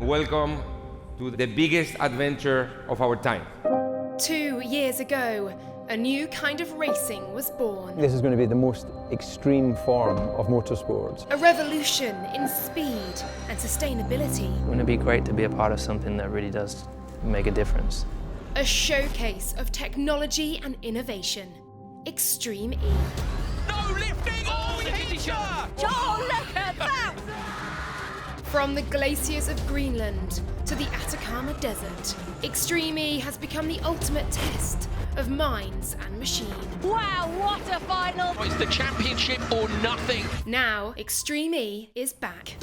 Welcome to the biggest adventure of our time. 2 years ago, a new kind of racing was born. This is going to be the most extreme form of motorsport. A revolution in speed and sustainability. Wouldn't it be great to be a part of something that really does make a difference? A showcase of technology and innovation. Extreme E. No lifting! Oh, the teacher! Oh, look at that! From the glaciers of Greenland to the Atacama Desert, Extreme E has become the ultimate test of minds and machine. Wow, what a final! It's the championship or nothing. Now, Extreme E is back.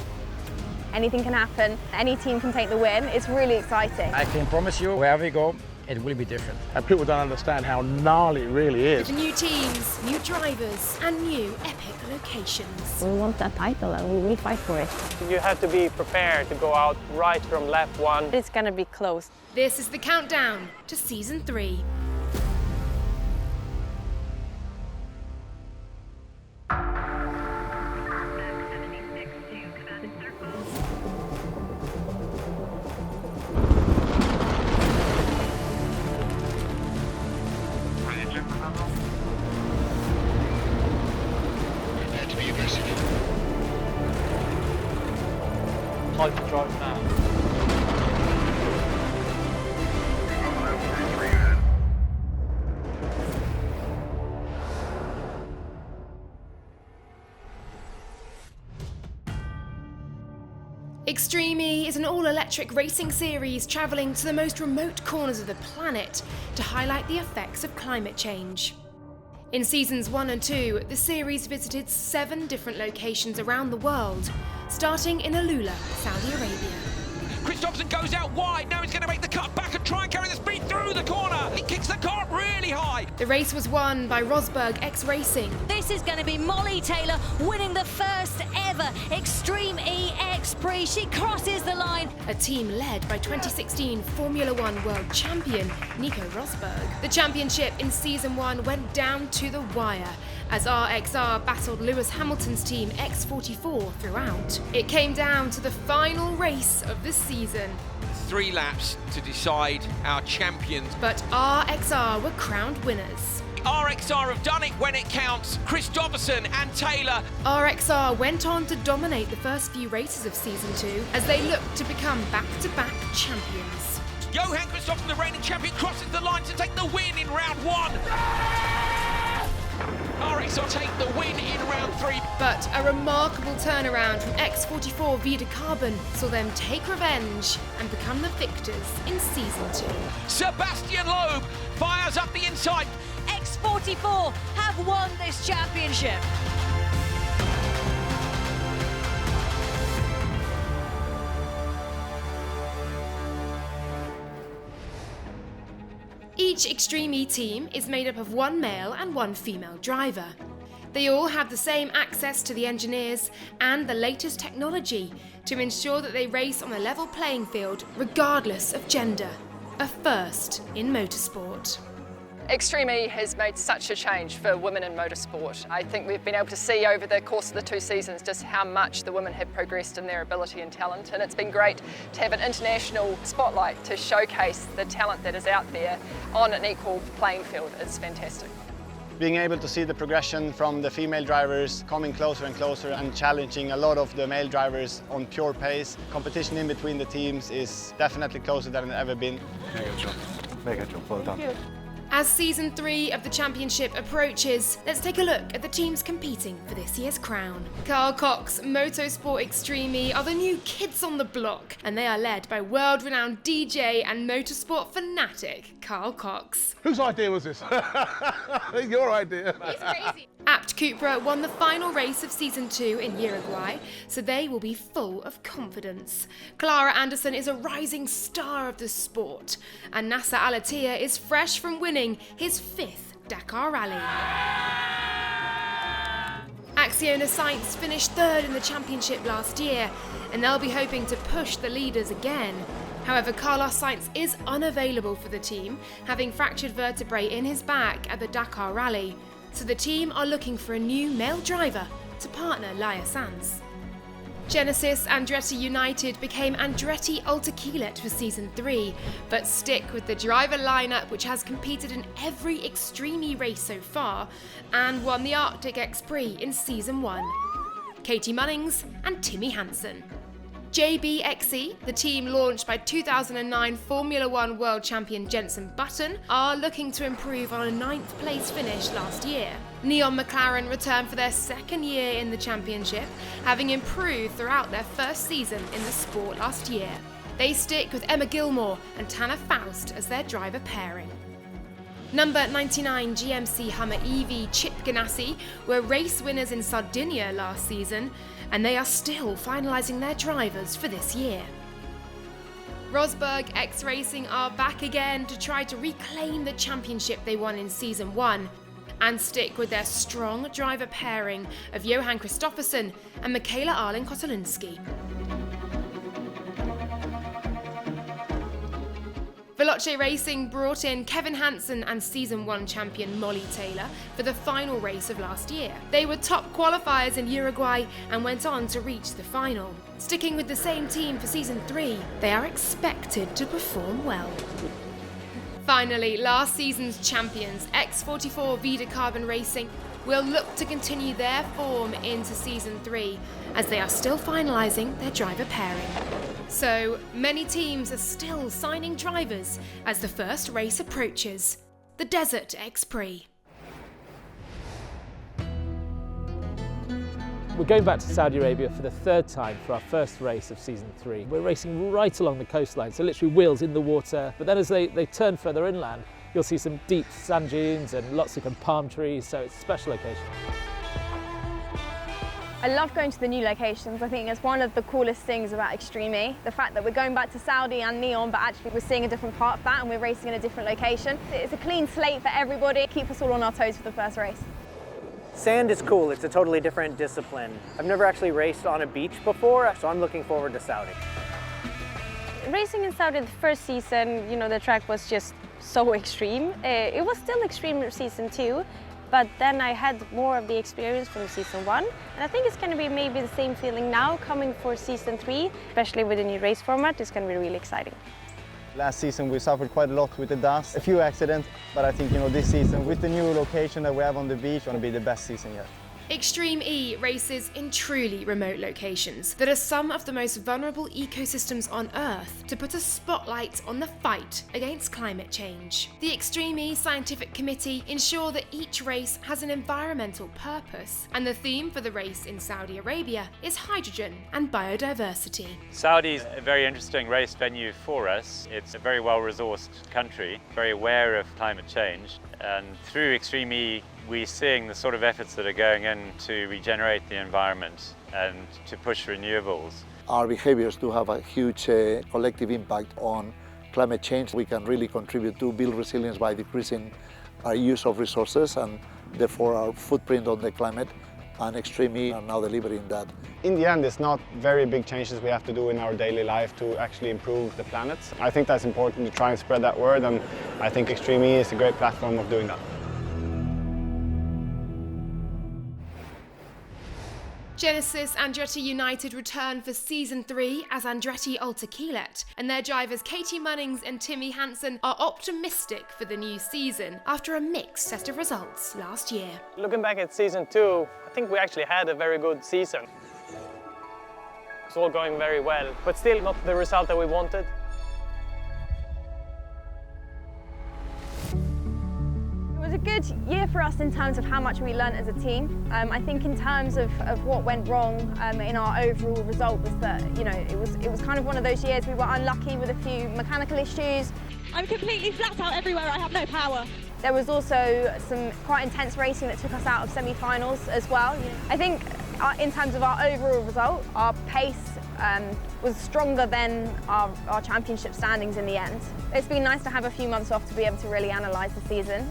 Anything can happen, any team can take the win. It's really exciting. I can promise you, wherever you go, it will be different. And people don't understand how gnarly it really is. With new teams, new drivers, and new epic locations. We want that title and we will fight for it. You have to be prepared to go out right from lap 1. It's going to be close. This is the countdown to Season 3. Hyperdrive now. Extreme E is an all-electric racing series travelling to the most remote corners of the planet to highlight the effects of climate change. In Seasons 1 and 2, the series visited 7 different locations around the world, starting in Alula, Saudi Arabia. Christopherson goes out wide. Now he's going to make the cut back and try and carry the speed through the corner. He kicks the car really high. The race was won by Rosberg X Racing. This is going to be Molly Taylor winning the first ever Extreme E X Prix. She crosses the line. A team led by 2016 Formula One world champion Nico Rosberg. The championship in Season 1 went down to the wire as RXR battled Lewis Hamilton's team X44 throughout. It came down to the final race of the season. 3 laps to decide our champions. But RXR were crowned winners. RXR have done it when it counts. Christopherson and Taylor. RXR went on to dominate the first few races of Season 2 as they looked to become back-to-back champions. Johan Christopherson, the reigning champion, crosses the line to take the win in round 1. RXR take the win in round 3. But a remarkable turnaround from X44 Vida Carbon saw them take revenge and become the victors in Season 2. Sebastian Loeb fires up the inside. X44 have won this championship. Each Extreme E team is made up of 1 male and 1 female driver. They all have the same access to the engineers and the latest technology to ensure that they race on a level playing field regardless of gender. A first in motorsport. Extreme E has made such a change for women in motorsport. I think we've been able to see over the course of the 2 seasons just how much the women have progressed in their ability and talent, and it's been great to have an international spotlight to showcase the talent that is out there on an equal playing field. It's fantastic. Being able to see the progression from the female drivers coming closer and closer and challenging a lot of the male drivers on pure pace. Competition in between the teams is definitely closer than it's ever been. Mega job, well done. As Season 3 of the championship approaches, let's take a look at the teams competing for this year's crown. Carl Cox Motorsport Extreme E are the new kids on the block, and they are led by world-renowned DJ and motorsport fanatic Carl Cox. Whose idea was this? Your idea. It's crazy. Apt Cupra won the final race of Season 2 in Uruguay, so they will be full of confidence. Clara Anderson is a rising star of the sport, and Nasser Al-Attiyah is fresh from winning his 5th Dakar Rally. Acciona Sainz finished 3rd in the championship last year, and they'll be hoping to push the leaders again. However, Carlos Sainz is unavailable for the team, having fractured vertebrae in his back at the Dakar Rally. So the team are looking for a new male driver to partner Laia Sanz. Genesis Andretti United became Andretti Ultrakelet for Season 3, but stick with the driver lineup which has competed in every Extreme E race so far and won the Arctic X Prix in Season 1. Katie Munnings and Timmy Hansen. JBXE, the team launched by 2009 Formula One World Champion Jenson Button, are looking to improve on a 9th place finish last year. Neon McLaren returned for their second year in the championship, having improved throughout their first season in the sport last year. They stick with Emma Gilmore and Tanner Faust as their driver pairing. Number 99 GMC Hummer EV Chip Ganassi were race winners in Sardinia last season, and they are still finalising their drivers for this year. Rosberg X Racing are back again to try to reclaim the championship they won in Season 1 and stick with their strong driver pairing of Johan Kristoffersson and Michaela Arlen-Kotelinski. Veloce Racing brought in Kevin Hansen and Season 1 champion Molly Taylor for the final race of last year. They were top qualifiers in Uruguay and went on to reach the final. Sticking with the same team for Season 3, they are expected to perform well. Finally, last season's champions, X44 Vida Carbon Racing, will look to continue their form into Season 3 as they are still finalising their driver pairing. So, many teams are still signing drivers as the first race approaches, the Desert X Prix. We're going back to Saudi Arabia for the third time for our first race of Season 3. We're racing right along the coastline, so literally wheels in the water, but then as they turn further inland, you'll see some deep sand dunes and lots of palm trees, so it's a special location. I love going to the new locations. I think it's one of the coolest things about Extreme E. The fact that we're going back to Saudi and Neon, but actually we're seeing a different part of that and we're racing in a different location. It's a clean slate for everybody, keep us all on our toes for the first race. Sand is cool, it's a totally different discipline. I've never actually raced on a beach before, so I'm looking forward to Saudi. Racing in Saudi the first season, the track was just so extreme. It was still extreme in Season 2, but then I had more of the experience from Season 1. And I think it's going to be maybe the same feeling now coming for Season 3, especially with the new race format. It's going to be really exciting. Last season we suffered quite a lot with the dust, a few accidents, but I think this season with the new location that we have on the beach, it's going to be the best season yet. Extreme E races in truly remote locations that are some of the most vulnerable ecosystems on Earth to put a spotlight on the fight against climate change. The Extreme E Scientific Committee ensure that each race has an environmental purpose, and the theme for the race in Saudi Arabia is hydrogen and biodiversity. Saudi is a very interesting race venue for us. It's a very well-resourced country, very aware of climate change, and through Extreme E we're seeing the sort of efforts that are going in to regenerate the environment and to push renewables. Our behaviors do have a huge collective impact on climate change. We can really contribute to build resilience by decreasing our use of resources and therefore our footprint on the climate, and Extreme E are now delivering that. In the end, it's not very big changes we have to do in our daily life to actually improve the planet. I think that's important to try and spread that word, and I think Extreme E is a great platform of doing that. Genesis Andretti United return for Season 3 as Andretti Ultrakelet, and their drivers Katie Munnings and Timmy Hansen are optimistic for the new season after a mixed set of results last year. Looking back at Season 2, I think we actually had a very good season. It's all going very well, but still not the result that we wanted. It was a good year for us in terms of how much we learnt as a team. I think in terms of what went wrong in our overall result was that, it was kind of one of those years we were unlucky with a few mechanical issues. I'm completely flat out everywhere, I have no power. There was also some quite intense racing that took us out of semi-finals as well. I think in terms of our overall result, our pace was stronger than our championship standings in the end. It's been nice to have a few months off to be able to really analyse the season.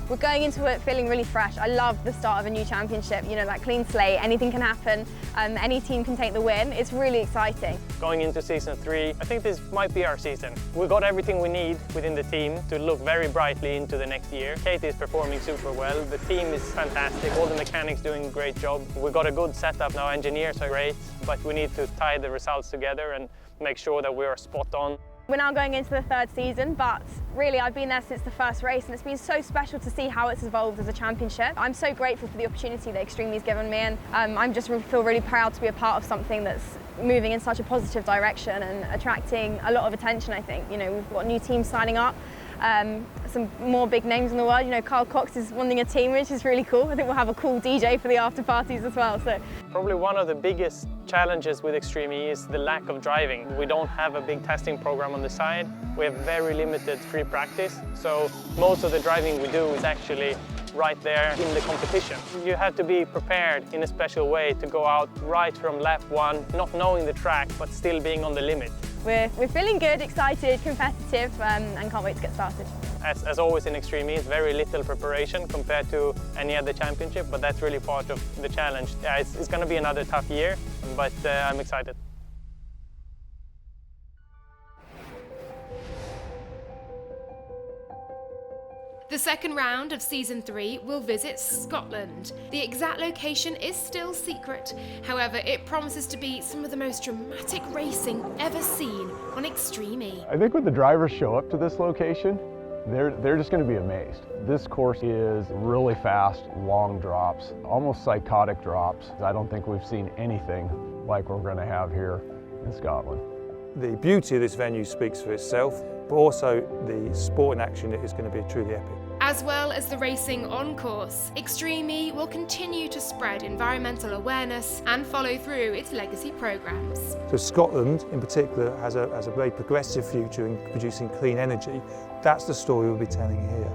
we're going into it feeling really fresh. I love the start of a new championship, you know, that clean slate, anything can happen, any team can take the win. It's really exciting. Going into season 3, I think this might be our season. We've got everything we need within the team to look very brightly into the next year. Katie is performing super well, the team is fantastic, all the mechanics doing a great job. We've got a good setup now, engineers are great, but we need to tie the results together and make sure that we are spot on. We're now going into the 3rd season, but really I've been there since the first race and it's been so special to see how it's evolved as a championship. I'm so grateful for the opportunity that Extreme's given me, and I'm just feel really proud to be a part of something that's moving in such a positive direction and attracting a lot of attention, I think. You know, we've got new teams signing up, some more big names in the world. You know, Carl Cox is wanting a team, which is really cool. I think we'll have a cool DJ for the after parties as well. So probably one of the biggest challenges with Extreme E is the lack of driving. We don't have a big testing program on the side. We have very limited free practice, so most of the driving we do is actually right there in the competition. You have to be prepared in a special way to go out right from lap 1, not knowing the track, but still being on the limit. We're feeling good, excited, competitive, and can't wait to get started. As always in Extreme E, it's very little preparation compared to any other championship, but that's really part of the challenge. Yeah, it's going to be another tough year, but I'm excited. The second round of Season 3 will visit Scotland. The exact location is still secret, however it promises to be some of the most dramatic racing ever seen on Extreme E. I think when the drivers show up to this location, they're just going to be amazed. This course is really fast, long drops, almost psychotic drops. I don't think we've seen anything like we're going to have here in Scotland. The beauty of this venue speaks for itself, but also the sport in action is going to be truly epic. As well as the racing on course, Extreme E will continue to spread environmental awareness and follow through its legacy programs. So Scotland in particular has a very progressive future in producing clean energy. That's the story we'll be telling here.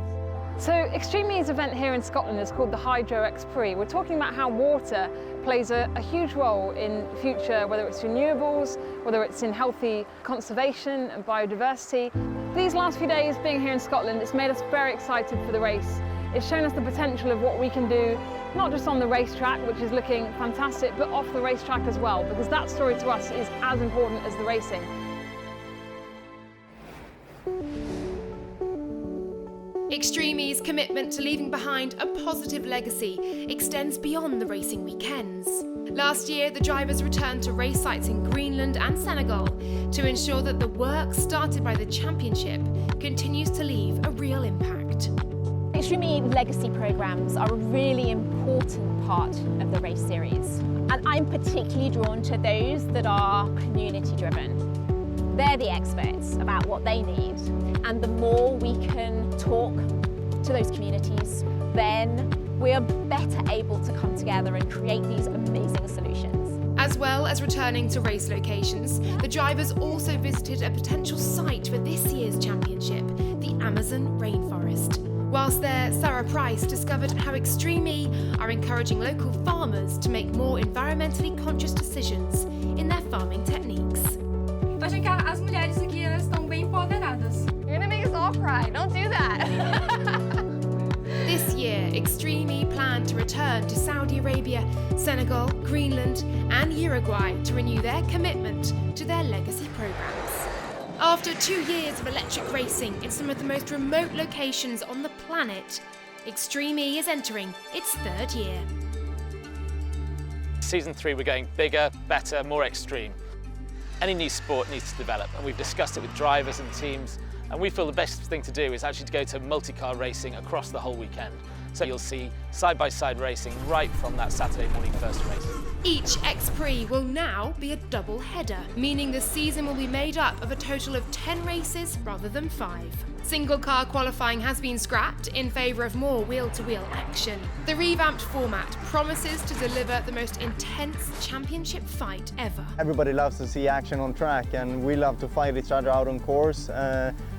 So Extreme E's event here in Scotland is called the RXR Prix. We're talking about how water plays a huge role in the future, whether it's renewables, whether it's in healthy conservation and biodiversity. These last few days being here in Scotland, it's made us very excited for the race. It's shown us the potential of what we can do, not just on the racetrack, which is looking fantastic, but off the racetrack as well, because that story to us is as important as the racing. Extreme E's commitment to leaving behind a positive legacy extends beyond the racing weekends. Last year, the drivers returned to race sites in Greenland and Senegal to ensure that the work started by the championship continues to leave a real impact. Extreme E legacy programs are a really important part of the race series, and I'm particularly drawn to those that are community driven. They're the experts about what they need, and the more we can talk to those communities, then we're better able to come together and create these amazing solutions. As well as returning to race locations, the drivers also visited a potential site for this year's championship, the Amazon rainforest. Whilst there, Sarah Price discovered how Extreme E are encouraging local farmers to make more environmentally conscious decisions in their farming techniques. Tô achando que as mulheres aqui estão bem empoderadas. You're gonna make us all cry, don't do that. This year, Extreme E plan to return to Saudi Arabia, Senegal, Greenland and Uruguay to renew their commitment to their legacy programs. After 2 years of electric racing in some of the most remote locations on the planet, Extreme E is entering its 3rd year. Season 3 we're going bigger, better, more extreme. Any new sport needs to develop, and we've discussed it with drivers and teams, and we feel the best thing to do is actually to go to multi-car racing across the whole weekend. So you'll see side-by-side racing right from that Saturday morning first race. Each X-Prix will now be a double header, meaning the season will be made up of a total of 10 races rather than 5. Single car qualifying has been scrapped in favour of more wheel-to-wheel action. The revamped format promises to deliver the most intense championship fight ever. Everybody loves to see action on track, and we love to fight each other out on course.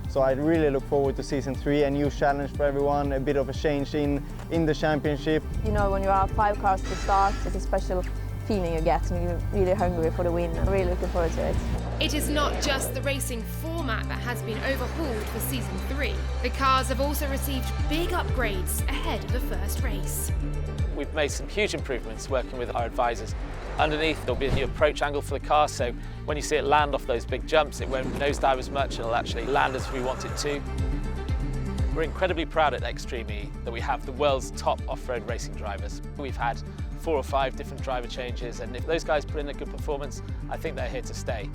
So I really look forward to Season 3, a new challenge for everyone, a bit of a change in the championship. You know, when you have 5 cars to start, it's a special feeling you get, and you're really hungry for the win. I'm really looking forward to it. It is not just the racing format that has been overhauled for Season 3. The cars have also received big upgrades ahead of the first race. We've made some huge improvements working with our advisors. Underneath there'll be a new approach angle for the car, so when you see it land off those big jumps, it won't nosedive as much, it'll actually land as we want it to. We're incredibly proud at Extreme E that we have the world's top off-road racing drivers. We've had 4 or 5 different driver changes, and if those guys put in a good performance, I think they're here to stay.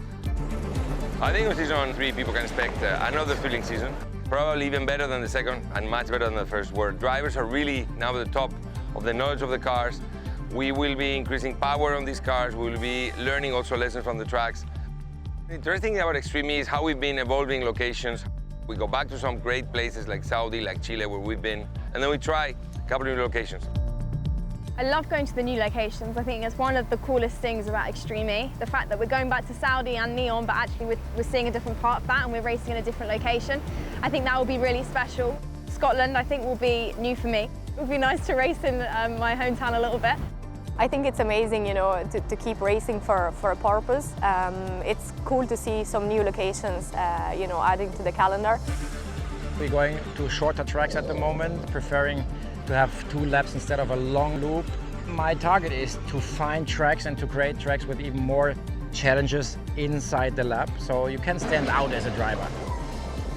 I think in Season 3 people can expect another thrilling season, probably even better than the second and much better than the first, where drivers are really now at the top of the knowledge of the cars. We will be increasing power on these cars, we will be learning also lessons from the tracks. The interesting thing about Extreme E is how we've been evolving locations. We go back to some great places like Saudi, like Chile, where we've been, and then we try a couple of new locations. I love going to the new locations. I think it's one of the coolest things about Extreme E. The fact that we're going back to Saudi and Neon, but actually we're seeing a different part of that and we're racing in a different location. I think that will be really special. Scotland, I think, will be new for me. It would be nice to race in my hometown a little bit. I think it's amazing, you know, to keep racing for a purpose. It's cool to see some new locations, you know, adding to the calendar. We're going to shorter tracks at the moment, preferring to have 2 laps instead of a long loop. My target is to find tracks and to create tracks with even more challenges inside the lap, so you can stand out as a driver.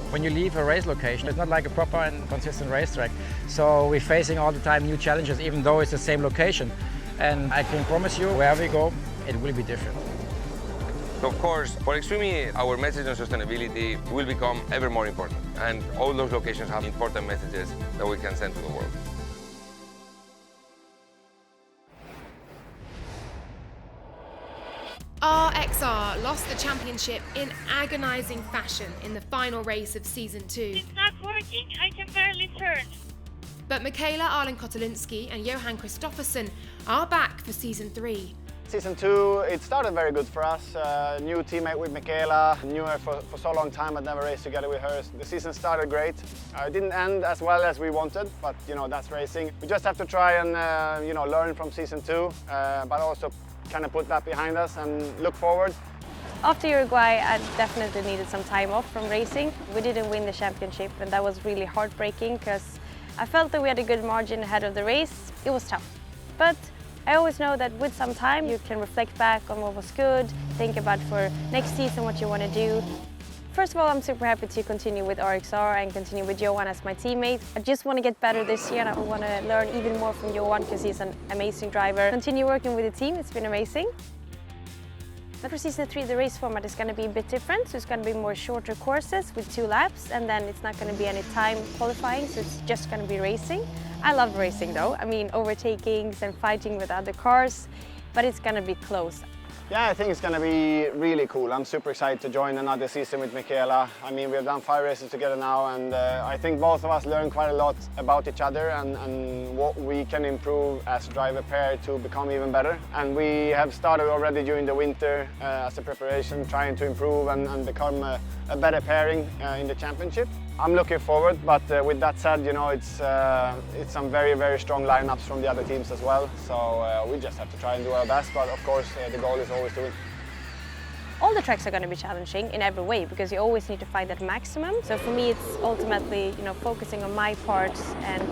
When you leave a race location, it's not like a proper and consistent racetrack, so we're facing all the time new challenges, even though it's the same location. And I can promise you, wherever we go, it will be different. Of course, for Extreme E, our message on sustainability will become ever more important, and all those locations have important messages that we can send to the world. RXR lost the championship in agonising fashion in the final race of Season 2. It's not working, I can barely turn. But Michaela Arlen-Kotelinski and Johan Kristoffersen are back for Season 3. Season 2, it started very good for us. New teammate with Michaela, knew her for so long time, but never raced together with her. The season started great. It didn't end as well as we wanted, but you know, that's racing. We just have to try and you know, learn from Season 2, but also kind of put that behind us and look forward. After Uruguay, I definitely needed some time off from racing. We didn't win the championship, and that was really heartbreaking because I felt that we had a good margin ahead of the race. It was tough, but I always know that with some time you can reflect back on what was good, think about for next season what you want to do. First of all, I'm super happy to continue with RXR and continue with Johan as my teammate. I just want to get better this year and I want to learn even more from Johan because he's an amazing driver. Continue working with the team, it's been amazing. But for Season 3, the race format is going to be a bit different, so it's going to be more shorter courses with 2 laps, and then it's not going to be any time qualifying, so it's just going to be racing. I love racing though, I mean overtakings and fighting with other cars, but it's going to be close. Yeah, I think it's going to be really cool. I'm super excited to join another season with Michaela. I mean, we've done 5 races together now, and I think both of us learn quite a lot about each other and what we can improve as a driver pair to become even better. And we have started already during the winter as a preparation, trying to improve and become a better pairing in the championship. I'm looking forward, but with that said, you know, it's some very, very strong lineups from the other teams as well. So we just have to try and do our best, but of course the goal is always to win. All the tracks are going to be challenging in every way because you always need to find that maximum. So for me, it's ultimately, you know, focusing on my parts and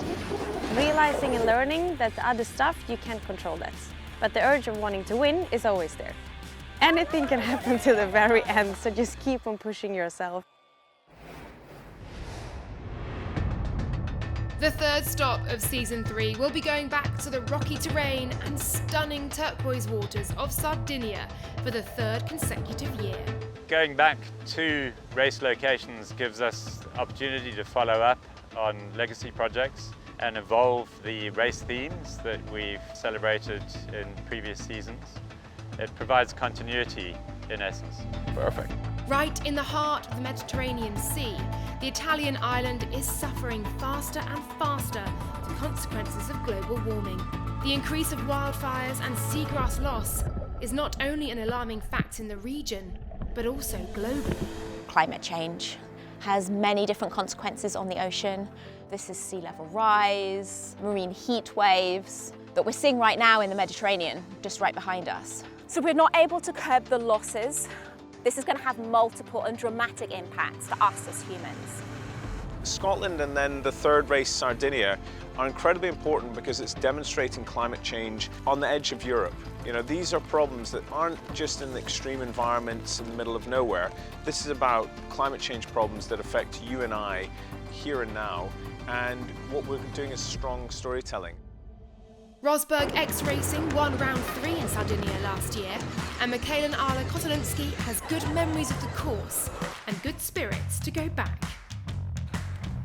realizing and learning that the other stuff you can't control that. But the urge of wanting to win is always there. Anything can happen to the very end, so just keep on pushing yourself. The third stop of Season 3 will be going back to the rocky terrain and stunning turquoise waters of Sardinia for the 3rd consecutive year. Going back to race locations gives us the opportunity to follow up on legacy projects and evolve the race themes that we've celebrated in previous seasons. It provides continuity in essence. Perfect. Right in the heart of the Mediterranean Sea, the Italian island is suffering faster and faster the consequences of global warming. The increase of wildfires and seagrass loss is not only an alarming fact in the region, but also globally. Climate change has many different consequences on the ocean. This is sea level rise, marine heat waves that we're seeing right now in the Mediterranean, just right behind us. So we're not able to curb the losses This is going to have multiple and dramatic impacts to us as humans. Scotland and then the third race, Sardinia, are incredibly important because it's demonstrating climate change on the edge of Europe. You know, these are problems that aren't just in extreme environments in the middle of nowhere. This is about climate change problems that affect you and I here and now, and what we're doing is strong storytelling. Rosberg X Racing won round 3 in Sardinia last year, and Michaela Kotolinsky has good memories of the course and good spirits to go back.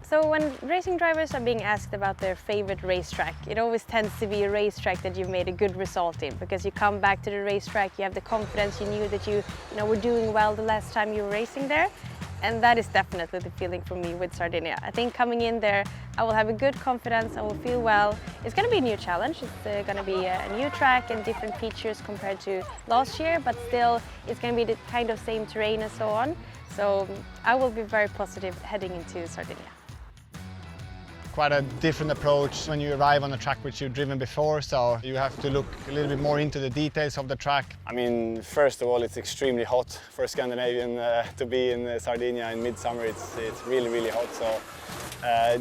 So when racing drivers are being asked about their favorite racetrack, it always tends to be a racetrack that you've made a good result in, because you come back to the racetrack, you have the confidence, you knew that you were doing well the last time you were racing there. And that is definitely the feeling for me with Sardinia. I think coming in there, I will have a good confidence, I will feel well. It's going to be a new challenge, it's going to be a new track and different features compared to last year, but still it's going to be the kind of same terrain and so on. So I will be very positive heading into Sardinia. Quite a different approach when you arrive on a track which you've driven before, so you have to look a little bit more into the details of the track. I mean, first of all, it's extremely hot for a Scandinavian to be in Sardinia in midsummer. It's really, really hot, so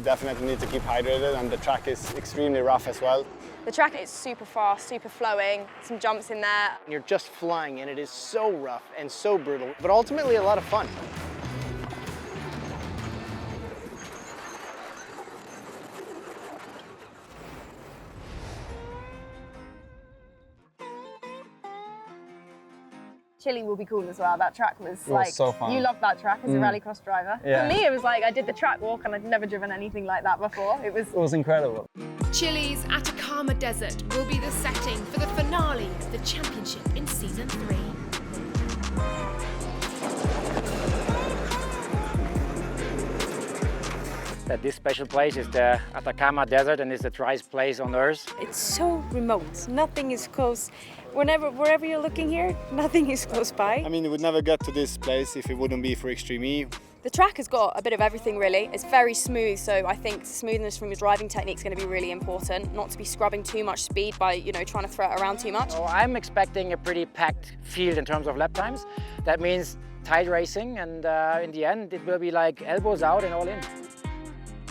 definitely need to keep hydrated, and the track is extremely rough as well. The track is super fast, super flowing, some jumps in there. You're just flying, and it is so rough and so brutal, but ultimately a lot of fun. Chile will be cool as well. That track was so fun. You love that track as a rallycross driver. Yeah. For me, it was like I did the track walk and I'd never driven anything like that before. It was incredible. Chile's Atacama Desert will be the setting for the finale of the championship in season 3. This special place is the Atacama Desert, and it's the driest place on Earth. It's so remote. Nothing is close. Wherever you're looking here, nothing is close by. I mean, you would never get to this place if it wouldn't be for Extreme E. The track has got a bit of everything really. It's very smooth, so I think smoothness from your driving technique is going to be really important. Not to be scrubbing too much speed by trying to throw it around too much. So I'm expecting a pretty packed field in terms of lap times. That means tight racing, and in the end it will be like elbows out and all in.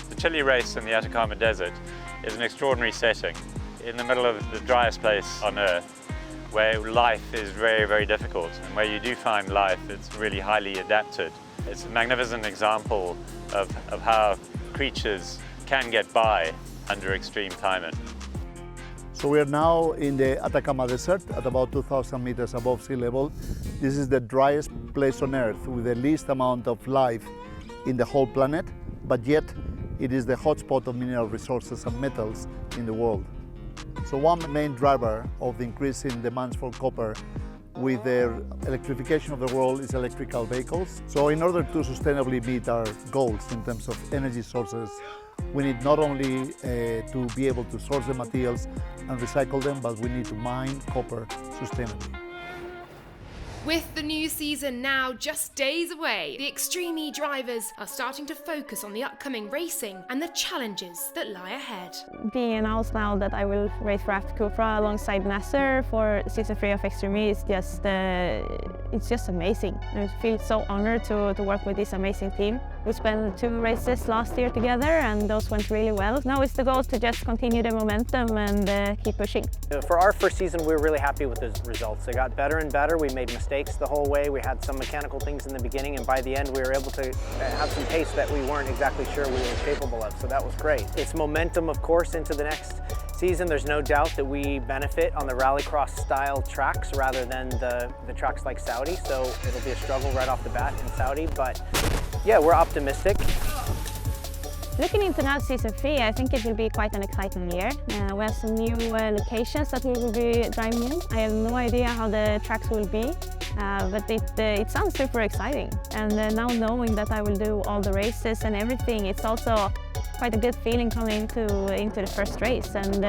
The Chile race in the Atacama Desert is an extraordinary setting in the middle of the driest place on Earth, where life is very, very difficult, and where you do find life, it's really highly adapted. It's a magnificent example of how creatures can get by under extreme climate. So we are now in the Atacama Desert at about 2,000 meters above sea level. This is the driest place on Earth with the least amount of life in the whole planet, but yet it is the hotspot of mineral resources and metals in the world. So one main driver of the increasing demands for copper with the electrification of the world is electrical vehicles. So in order to sustainably meet our goals in terms of energy sources, we need not only to be able to source the materials and recycle them, but we need to mine copper sustainably. With the new season now just days away, the Extreme E drivers are starting to focus on the upcoming racing and the challenges that lie ahead. Being announced now that I will race for Cupra alongside Nasser for season 3 of Extreme E is just amazing. I feel so honored to work with this amazing team. We spent 2 races last year together and those went really well. Now it's the goal to just continue the momentum and keep pushing. For our first season, we were really happy with the results. They got better and better. We made mistakes the whole way. We had some mechanical things in the beginning, and by the end we were able to have some pace that we weren't exactly sure we were capable of, so that was great. It's momentum, of course, into the next season. There's no doubt that we benefit on the rallycross style tracks rather than the tracks like Saudi, so it'll be a struggle right off the bat in Saudi, but yeah, we're optimistic. Looking into now season 3, I think it will be quite an exciting year. We have some new locations that we will be driving in. I have no idea how the tracks will be, but it sounds super exciting. And now knowing that I will do all the races and everything, it's also quite a good feeling coming into the first race. And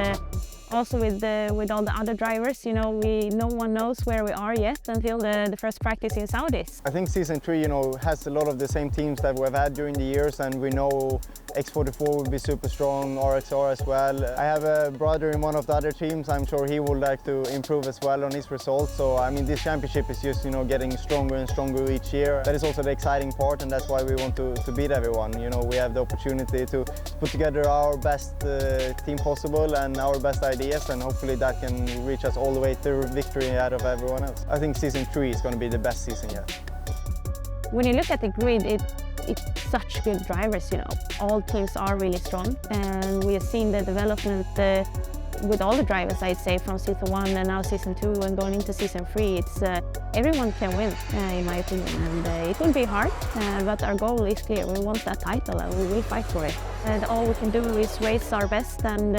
also with all the other drivers, no one knows where we are yet until the first practice in Saudi. I think season 3, has a lot of the same teams that we've had during the years, and we know X44 will be super strong, RXR as well. I have a brother in one of the other teams. I'm sure he would like to improve as well on his results. So I mean, this championship is just, you know, getting stronger and stronger each year. That is also the exciting part, and that's why we want to beat everyone. You know, we have the opportunity to put together our best team possible and our best ideas, and hopefully that can reach us all the way to victory out of everyone else. I think season 3 is going to be the best season yet. When you look at the grid, it's such good drivers, you know. All teams are really strong, and we have seen the development with all the drivers, I'd say, from season 1 and now season 2 and going into season 3. It's everyone can win, in my opinion, and it will be hard, but our goal is clear. We want that title and we will fight for it. And all we can do is race our best and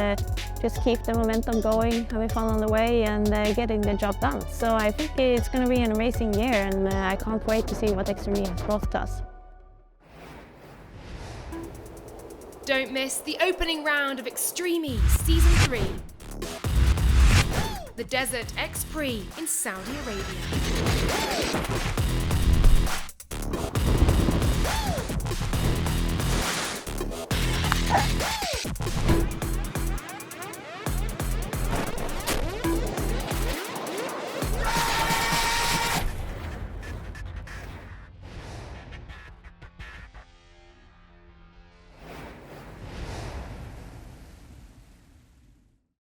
just keep the momentum going, having fun on the way, and getting the job done. So I think it's going to be an amazing year, and I can't wait to see what Extreme has brought us. Don't miss the opening round of Extreme E Season 3. The Desert X Prix in Saudi Arabia.